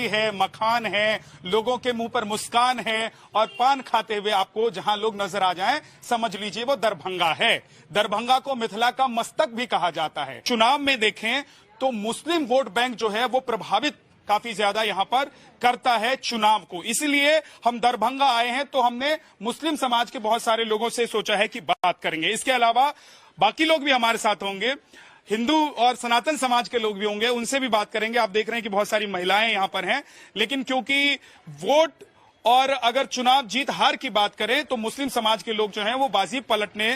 रोटी है, मखान है, लोगों के मुंह पर मुस्कान है और पान खाते हुए आपको जहां लोग नजर आ जाएं, समझ लीजिए वो दरभंगा है। दरभंगा को मिथिला का मस्तक भी कहा जाता है। चुनाव में देखें तो मुस्लिम वोट बैंक जो है वो प्रभावित काफी ज्यादा यहां पर करता है चुनाव को। इसलिए हम दरभंगा आए हैं तो हमने मुस्लिम समाज के बहुत सारे लोगों से सोचा है कि बात करेंगे। इसके अलावा बाकी लोग भी हमारे साथ होंगे, हिंदू और सनातन समाज के लोग भी होंगे, उनसे भी बात करेंगे। आप देख रहे हैं कि बहुत सारी महिलाएं यहां पर हैं, लेकिन क्योंकि वोट और अगर चुनाव जीत हार की बात करें तो मुस्लिम समाज के लोग जो हैं वो बाजी पलटने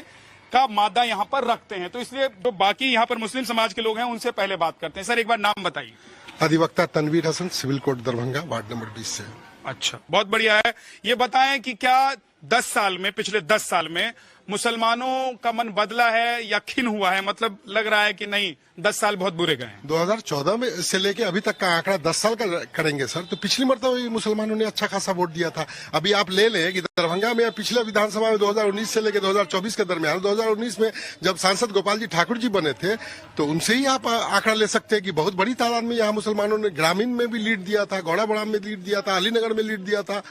का मादा यहां पर रखते हैं। तो इसलिए जो बाकी यहां पर मुस्लिम समाज के लोग हैं उनसे पहले बात करते हैं। सर, एक बार नाम बताइए। अधिवक्ता Tanveer Hasan, civil court Darbhanga, ward number 20 से। अच्छा, बहुत बढ़िया है। ये बताएं कि क्या 10 साल में, पिछले 10 साल में मुसलमानों का मन बदला है या खिन हुआ है? मतलब लग रहा है कि नहीं 10 साल बहुत बुरे गए हैं। 2014 में से लेके अभी तक का आंकड़ा 10 साल का करेंगे सर, तो पिछली मरतबा मुसलमानों ने अच्छा खासा वोट दिया था। अभी आप ले लें कि दरभंगा में पिछले विधानसभा में 2019 से लेकर 2024 के दरमियान, 2019 में जब सांसद गोपाल जी ठाकुर जी बने थे तो उनसे ही आप आंकड़ा ले सकते हैं कि बहुत बड़ी तादाद में यहाँ मुसलमानों ने ग्रामीण में भी लीड दिया था, गौड़ा में लीड दिया था, अलीनगर में लीड दिया था,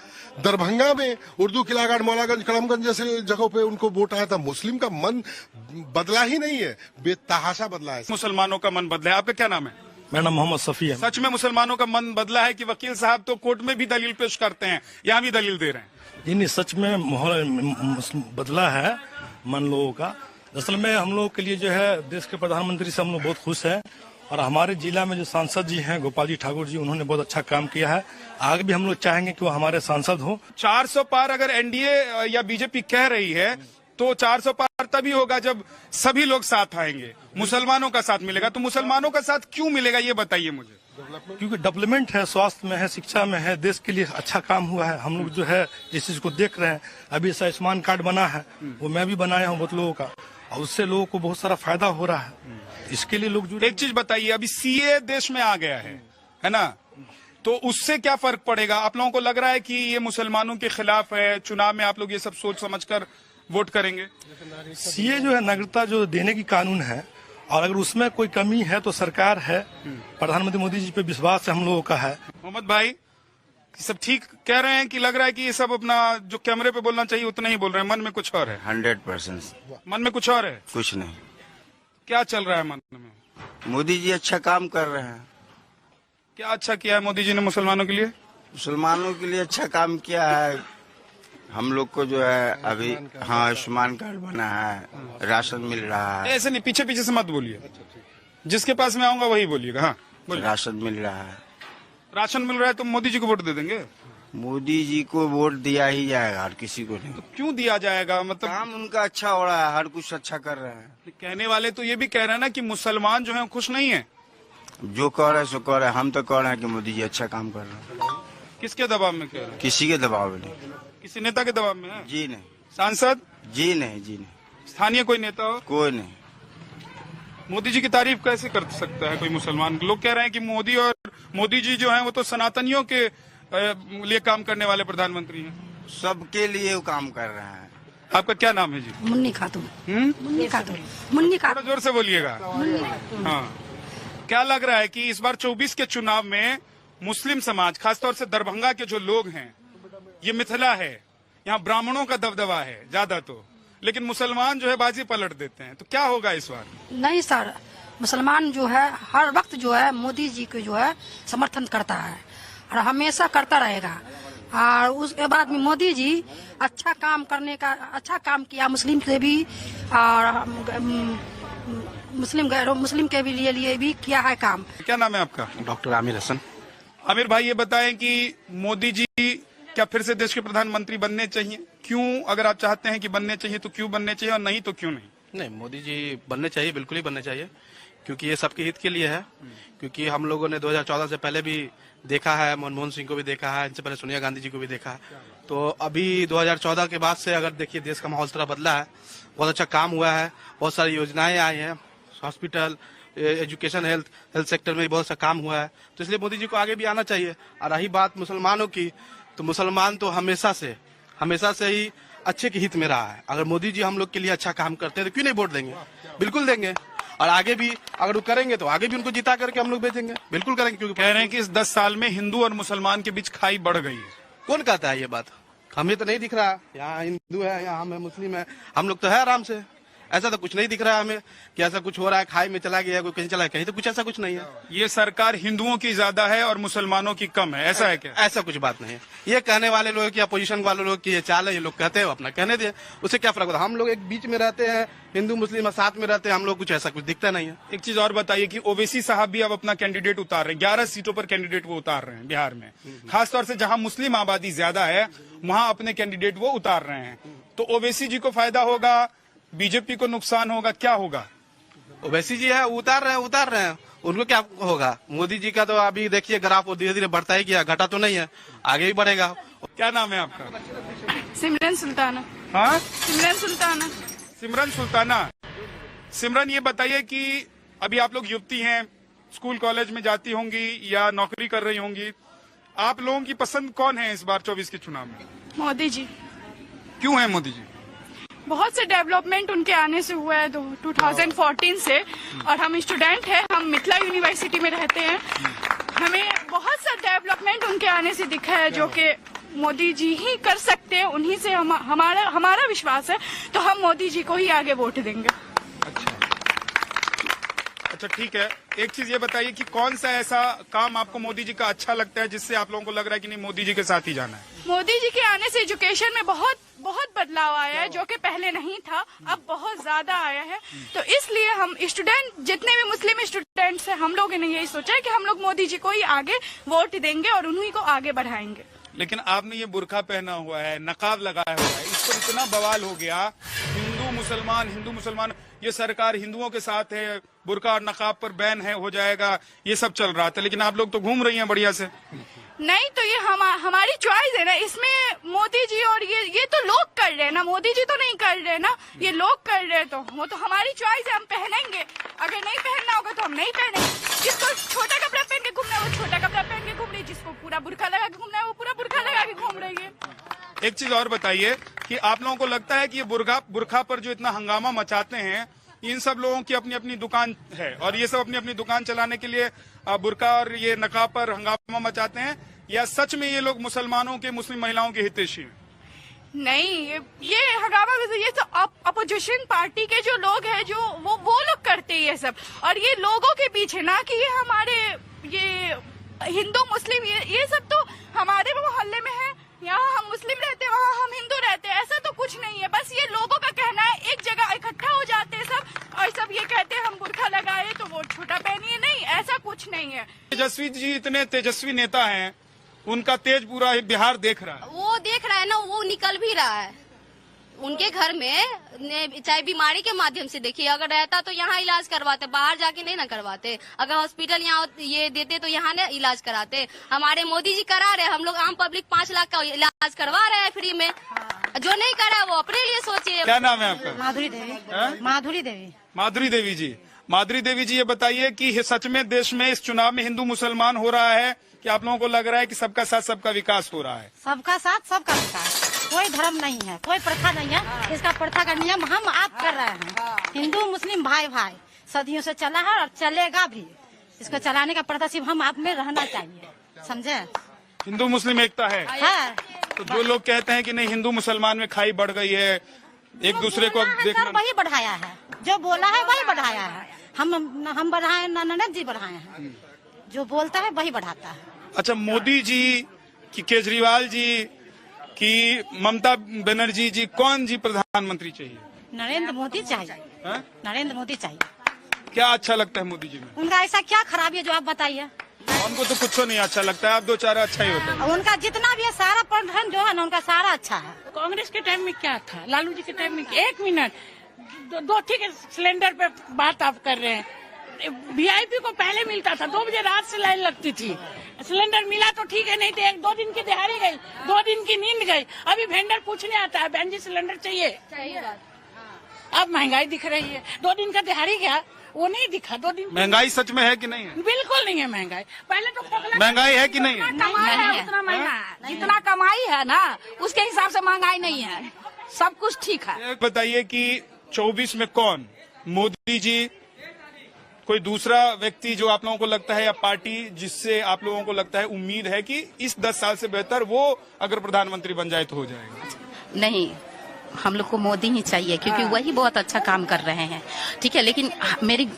दरभंगा में उर्दू किलागढ़, मौलागंज, कलमगंज जैसे जगहों पे उनको वोट आया था। मुस्लिम का मन बदला ही नहीं है, बेतहाशा बदला है। मुसलमानों का मन बदला है। आपका क्या नाम है? मेरा नाम मोहम्मद सफी है। सच में मुसलमानों का मन बदला है कि वकील साहब तो कोर्ट में भी दलील पेश करते हैं, यहाँ भी दलील दे रहे हैं? जी नहीं, सच में माहौल बदला है मन लोगों का। असल में हम लोग के लिए जो है देश के प्रधानमंत्री से हम लोग बहुत खुश हैं और हमारे जिला में जो सांसद जी हैं गोपाल जी ठाकुर जी, उन्होंने बहुत अच्छा काम किया है। आगे भी हम लोग चाहेंगे कि वो हमारे सांसद हो। 400 पार अगर एनडीए या बीजेपी कह रही है तो 400 पार तभी होगा जब सभी लोग साथ आएंगे, मुसलमानों का साथ मिलेगा। तो मुसलमानों का साथ क्यों मिलेगा ये बताइए मुझे। क्योंकि डेवलपमेंट है, स्वास्थ्य में है, शिक्षा में है, देश के लिए अच्छा काम हुआ है। हम लोग जो है इस चीज को देख रहे हैं। अभी आयुष्मान कार्ड बना है, वो मैं भी बनाया हूँ बहुत लोगों का, और उससे लोगों को बहुत सारा फायदा हो रहा है। इसके लिए लोग जुड़े। एक चीज बताइए, अभी सीए देश में आ गया है ना, तो उससे क्या फर्क पड़ेगा? आप लोगों को लग रहा है कि ये मुसलमानों के खिलाफ है, चुनाव में आप लोग ये सब सोच समझकर वोट करेंगे? सीए जो है नागरिकता जो देने की कानून है, और अगर उसमें कोई कमी है तो सरकार है, प्रधानमंत्री मोदी जी पे विश्वास हम लोगों का है। मोहम्मद भाई, सब ठीक कह रहे हैं कि लग रहा है कि ये सब अपना जो कैमरे पे बोलना चाहिए उतना ही बोल रहे हैं, मन में कुछ और है? 100%। मन में कुछ और है? कुछ नहीं। क्या चल रहा है मन में? मोदी जी अच्छा काम कर रहे हैं। क्या अच्छा किया है मोदी जी ने मुसलमानों के लिए? मुसलमानों के लिए अच्छा काम किया है। हम लोग को जो है अभी हाँ आयुष्मान कार्ड बना है, राशन मिल रहा है। ऐसे नहीं, पीछे पीछे से मत बोलिए, जिसके पास मैं आऊंगा वही बोलिएगा। हाँ बोलिए। राशन मिल रहा है। राशन मिल रहा है तो मोदी जी को वोट दे देंगे? मोदी जी को वोट दिया ही जाएगा, हर किसी को नहीं। तो क्यों दिया जाएगा? मतलब काम उनका अच्छा हो रहा है, हर कुछ अच्छा कर रहे हैं। कहने वाले तो ये भी कह रहे हैं ना कि मुसलमान जो है खुश नहीं है। जो कह रहे सो कह रहे, हम तो कह रहे हैं कि मोदी जी अच्छा काम कर रहे हैं। किसके दबाव में कह रहे हैं? किसी के दबाव में नहीं। किसी नेता के दबाव में है? जी नहीं। सांसद? जी नहीं। जी नहीं। स्थानीय कोई नेता हो? कोई नहीं। मोदी जी की तारीफ कैसे कर सकता है कोई मुसलमान? लोग कह रहे हैं कि मोदी जी जो हैं वो तो सनातनियों के लिए काम करने वाले प्रधानमंत्री हैं। सबके लिए वो काम कर रहे हैं। आपका क्या नाम है जी? मुन्नी खातून। मुन्नी खातून। मुन्नी थोड़ा खातून। जोर से बोलिएगा। हाँ, क्या लग रहा है कि इस बार 24 के चुनाव में मुस्लिम समाज, खासतौर से दरभंगा के जो लोग हैं, ये मिथिला है, यहाँ ब्राह्मणों का दबदबा है ज्यादा, तो लेकिन मुसलमान जो है बाजी पलट देते हैं, तो क्या होगा इस बार? नहीं सर, मुसलमान जो है हर वक्त जो है मोदी जी को जो है समर्थन करता है और हमेशा करता रहेगा। और उसके बाद में मोदी जी अच्छा काम किया मुस्लिम से भी, और मुस्लिम के भी लिए भी किया है काम। क्या नाम है आपका? डॉक्टर आमिर हसन। आमिर भाई, ये बताएं कि मोदी जी क्या फिर से देश के प्रधानमंत्री बनने चाहिए? क्यों? अगर आप चाहते हैं कि बनने चाहिए तो क्यों बनने चाहिए, और नहीं तो क्यों नहीं? नहीं, मोदी जी बनने चाहिए, बिल्कुल ही बनने चाहिए, क्योंकि ये सबके हित के लिए है। क्योंकि हम लोगों ने 2014 से पहले भी देखा है, मनमोहन सिंह को भी देखा है, इनसे पहले सोनिया गांधी जी को भी देखा है। तो अभी 2014 के बाद से अगर देखिए देश का माहौल थोड़ा बदला है, बहुत अच्छा काम हुआ है, बहुत सारी योजनाएं आई हैं, हॉस्पिटल, एजुकेशन, हेल्थ सेक्टर में बहुत सा काम हुआ है। तो इसलिए मोदी जी को आगे भी आना चाहिए। और रही बात मुसलमानों की, तो मुसलमान तो हमेशा से ही अच्छे के हित में रहा है। अगर मोदी जी हम लोग के लिए अच्छा काम करते हैं तो क्यों नहीं वोट देंगे, बिल्कुल देंगे। और आगे भी अगर वो करेंगे तो आगे भी उनको जिता करके हम लोग भेजेंगे, बिल्कुल करेंगे। क्योंकि कह रहे हैं कि इस 10 साल में हिंदू और मुसलमान के बीच खाई बढ़ गई है। कौन कहता है ये बात? हमें तो नहीं दिख रहा, यहाँ हिंदू है, यहाँ हम है, मुस्लिम है, हम लोग तो है आराम से। ऐसा तो कुछ नहीं दिख रहा है हमें कि ऐसा कुछ हो रहा है, खाई में चला गया, कोई कहीं चला, कहीं तो कुछ ऐसा कुछ नहीं है। ये सरकार हिंदुओं की ज्यादा है और मुसलमानों की कम है, ऐसा है क्या? ऐसा कुछ बात नहीं है। ये कहने वाले लोग की अपोजिशन वाले लोग की ये चाल है, ये लोग कहते हैं अपना कहने दे, उससे क्या फर्क होता है? हम लोग एक बीच में रहते हैं, हिंदू मुस्लिम साथ में रहते हैं, हम लोग कुछ ऐसा कुछ दिखता नहीं है। एक चीज और बताइए कि ओवैसी साहब भी अब अपना कैंडिडेट उतार रहे हैं, 11 सीटों पर कैंडिडेट वो उतार रहे हैं बिहार में। खासतौर से जहां मुस्लिम आबादी ज्यादा है वहां अपने कैंडिडेट वो उतार रहे हैं। तो ओवैसी जी को फायदा होगा, बीजेपी को नुकसान होगा, क्या होगा? ओवैसी जी है, उतार रहे हैं, उनको क्या होगा? मोदी जी का तो अभी देखिए ग्राफ वो धीरे धीरे बढ़ता ही गया, घटा तो नहीं है, आगे भी बढ़ेगा। क्या नाम है आपका? सिमरन सुल्ताना। हाँ, सिमरन सुल्ताना। सिमरन सुल्ताना। सिमरन, ये बताइए कि अभी आप लोग युवती हैं, स्कूल कॉलेज में जाती होंगी या नौकरी कर रही होंगी, आप लोगों की पसंद कौन है इस बार 24 के चुनाव में? मोदी जी। क्यों है मोदी जी? बहुत से डेवलपमेंट उनके आने से हुआ है 2014 से, और हम स्टूडेंट हैं, हम मिथिला यूनिवर्सिटी में रहते हैं, हमें बहुत सा डेवलपमेंट उनके आने से दिखा है जो कि मोदी जी ही कर सकते हैं, उन्हीं से हमारा विश्वास है, तो हम मोदी जी को ही आगे वोट देंगे। अच्छा, ठीक है। एक चीज ये बताइए कि कौन सा ऐसा काम आपको मोदी जी का अच्छा लगता है जिससे आप लोगों को लग रहा है कि नहीं मोदी जी के साथ ही जाना है? मोदी जी के आने से एजुकेशन में बहुत बदलाव आया है, जो कि पहले नहीं था, अब बहुत ज्यादा आया है। तो इसलिए हम स्टूडेंट, जितने भी मुस्लिम स्टूडेंट्स हैं, हम लोगों ने यही सोचा है कि हम लोग मोदी जी को ही आगे वोट देंगे और उन्हीं को आगे बढ़ाएंगे। लेकिन आपने ये बुर्का पहना हुआ है, नकाब लगाया हुआ है, इस पर इतना बवाल हो गया, हिंदू मुसलमान, ये सरकार हिंदुओं के साथ है, बुर्का और नकाब पर बैन है, हो जाएगा, ये सब चल रहा था। लेकिन आप लोग तो घूम रही हैं बढ़िया से। नहीं, तो ये हमारी चॉइस है ना, इसमें मोदी जी और ये तो लोग कर रहे हैं ना, मोदी जी तो नहीं कर रहे ना, ये लोग कर रहे हैं, तो वो तो हमारी चॉइस है, हम पहनेंगे। अगर नहीं पहनना होगा तो हम नहीं पहनेंगे। जिसको छोटा कपड़ा पहन के घूमना है वो छोटा कपड़ा पहन के घूम रही है, जिसको पूरा बुर्का लगा के घूमना है वो पूरा बुर्का लगा के घूम रही है। एक चीज और बताइए कि आप लोगों को लगता है कि ये बुर्का पर जो इतना हंगामा मचाते हैं, इन सब लोगों की अपनी अपनी दुकान है और ये सब अपनी अपनी दुकान चलाने के लिए बुर्का और ये नकाब पर हंगामा मचाते हैं, या सच में ये लोग मुसलमानों के, मुस्लिम महिलाओं के हितैषी हैं? नहीं, ये हंगामा ये तो अपोजिशन पार्टी के जो लोग हैं, जो वो लोग करते हैं ये सब, और ये लोगों के पीछे ना कि ये हमारे ये हिंदू मुस्लिम ये सब तो हमारे मोहल्ले में है, यहाँ हम मुस्लिम रहते हैं, वहाँ हम हिंदू रहते हैं, ऐसा तो कुछ नहीं है। बस ये लोगों का कहना है, एक जगह इकट्ठा हो जाते हैं सब और सब ये कहते हैं हम बुर्का लगाए तो वो छोटा पहनिए, नहीं, ऐसा कुछ नहीं है। तेजस्वी जी इतने तेजस्वी नेता हैं, उनका तेज पूरा बिहार देख रहा है। वो देख रहा है ना, वो निकल भी रहा है उनके घर में, चाहे बीमारी के माध्यम से देखिए, अगर रहता तो यहाँ इलाज करवाते, बाहर जाके नहीं ना करवाते। अगर हॉस्पिटल यहाँ ये देते तो यहाँ ना इलाज कराते। हमारे मोदी जी करा रहे, हम लोग आम पब्लिक 5 लाख का इलाज करवा रहे हैं फ्री में। जो नहीं करा वो अपने लिए सोचे। क्या नाम है आपका? माधुरी देवी। माधुरी देवी। माधुरी देवी जी, माधुरी देवी जी, ये बताइए कि सच में देश में इस चुनाव में हिंदू मुसलमान हो रहा है कि आप लोगों को लग रहा है कि सबका साथ सबका विकास हो रहा है? सबका साथ सबका विकास, कोई धर्म नहीं है, कोई प्रथा नहीं है। इसका प्रथा का नियम हम आप कर रहे हैं। हिंदू मुस्लिम भाई भाई सदियों से चला है और चलेगा भी। इसको चलाने का प्रथा सिर्फ हम आप में रहना चाहिए, समझे? हिंदू मुस्लिम एकता है। तो जो लोग कहते हैं कि नहीं हिंदू मुसलमान में खाई बढ़ गई है, एक दूसरे को देखना, वही बढ़ाया है, जो बोला है वही बढ़ाया है। हम बढ़ाए ना, ननद जी बढ़ाए हैं, जो बोलता है वही बढ़ाता है। अच्छा, मोदी जी कि केजरीवाल जी कि ममता बनर्जी जी, कौन जी प्रधानमंत्री चाहिए? नरेंद्र मोदी चाहिए। नरेंद्र मोदी चाहिए। क्या अच्छा लगता है मोदी जी में? उनका ऐसा क्या खराबी है जो आप बताइए? उनको तो कुछ नहीं अच्छा लगता है, आप 2-4 अच्छा ही होता है। उनका जितना भी है सारा प्रधान जो है ना, उनका सारा अच्छा है। कांग्रेस के टाइम में क्या था, लालू जी के टाइम में? 1 मिनट, 2 ठीक सिलेंडर पे बात आप कर रहे हैं। वीआईपी को पहले मिलता था, 2 बजे रात से लाइन लगती थी। सिलेंडर मिला तो ठीक है, नहीं तो 1-2 दिन की दिहाड़ी गई, 2 दिन की नींद गई। अभी वेंडर पूछने आता है, बहन जी सिलेंडर चाहिए। अब महंगाई दिख रही है, 2 दिन का दिहाड़ी गया, वो नहीं दिखा। 2 दिन महंगाई सच में है कि नहीं है? बिल्कुल नहीं है महंगाई। पहले तो महंगाई है कि नहीं है? नहीं है, उतना महंगा, जितना कमाई है ना उसके हिसाब से महंगाई नहीं है। सब कुछ ठीक है। एक बताइए कि 24 में कौन, मोदी जी, कोई दूसरा व्यक्ति जो आप लोगों को लगता है, या पार्टी जिससे आप लोगों को लगता है, उम्मीद है कि इस 10 साल से बेहतर वो अगर प्रधानमंत्री बन जाए तो हो जाएगा? नहीं, हम लोग को मोदी ही चाहिए क्योंकि वही बहुत अच्छा काम कर रहे हैं। ठीक है, लेकिन मेरी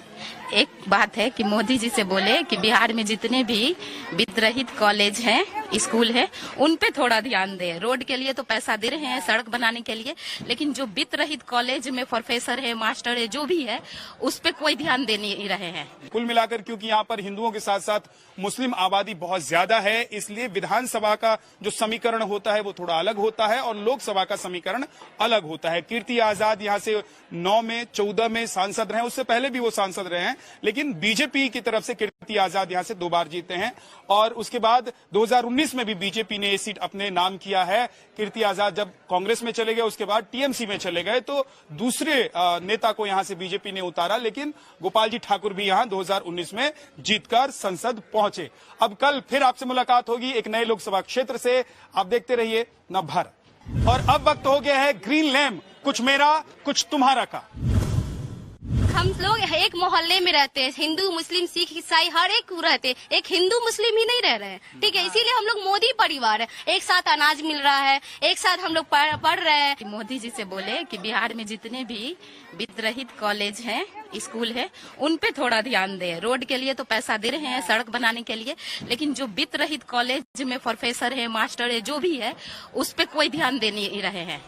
एक बात है कि मोदी जी से बोले कि बिहार में जितने भी वित्तरहित कॉलेज हैं, स्कूल है, उन पे थोड़ा ध्यान दे। रोड के लिए तो पैसा दे रहे हैं, सड़क बनाने के लिए, लेकिन जो वित्तरहित कॉलेज में प्रोफेसर है, मास्टर है, जो भी है, उस पे कोई ध्यान दे नहीं रहे हैं। कुल मिलाकर क्योंकि यहाँ पर हिंदुओं के साथ साथ मुस्लिम आबादी बहुत ज्यादा है, इसलिए विधानसभा का जो समीकरण होता है वो थोड़ा अलग होता है और लोकसभा का समीकरण अलग होता है। कीर्ति आजाद यहाँ से 9 में 14 में सांसद रहे, उससे पहले भी वो सांसद रहे हैं, लेकिन बीजेपी की तरफ से कीर्ति आजाद यहाँ से 2 बार जीते हैं और उसके बाद 2019 में भी बीजेपी ने ये सीट अपने नाम किया है। कीर्ति आजाद जब कांग्रेस में चले गए, उसके बाद टीएमसी में चले गए, तो दूसरे नेता को यहाँ से बीजेपी ने उतारा, लेकिन गोपाल जी ठाकुर भी यहाँ 2019 में जीतकर संसद पहुंचे। अब कल फिर आपसे मुलाकात होगी एक नए लोकसभा क्षेत्र से। आप देखते रहिए नवभारत। और अब वक्त हो गया है ग्रीन लैम्प, कुछ मेरा कुछ तुम्हारा का। हम लोग एक मोहल्ले में रहते हैं, हिंदू मुस्लिम सिख ईसाई हर एक रहते हैं, एक हिंदू मुस्लिम ही नहीं रह रहे हैं। ठीक है, इसीलिए हम लोग मोदी परिवार है, एक साथ अनाज मिल रहा है, एक साथ हम लोग पढ़ रहे हैं। मोदी जी से बोले कि बिहार में जितने भी वित्तरहित कॉलेज हैं, स्कूल है, उन पे थोड़ा ध्यान दे। रोड के लिए तो पैसा दे रहे हैं, सड़क बनाने के लिए, लेकिन जो वित्तरहित कॉलेज में प्रोफेसर है, मास्टर है, जो भी है, उस पे कोई ध्यान दे नहीं रहे हैं।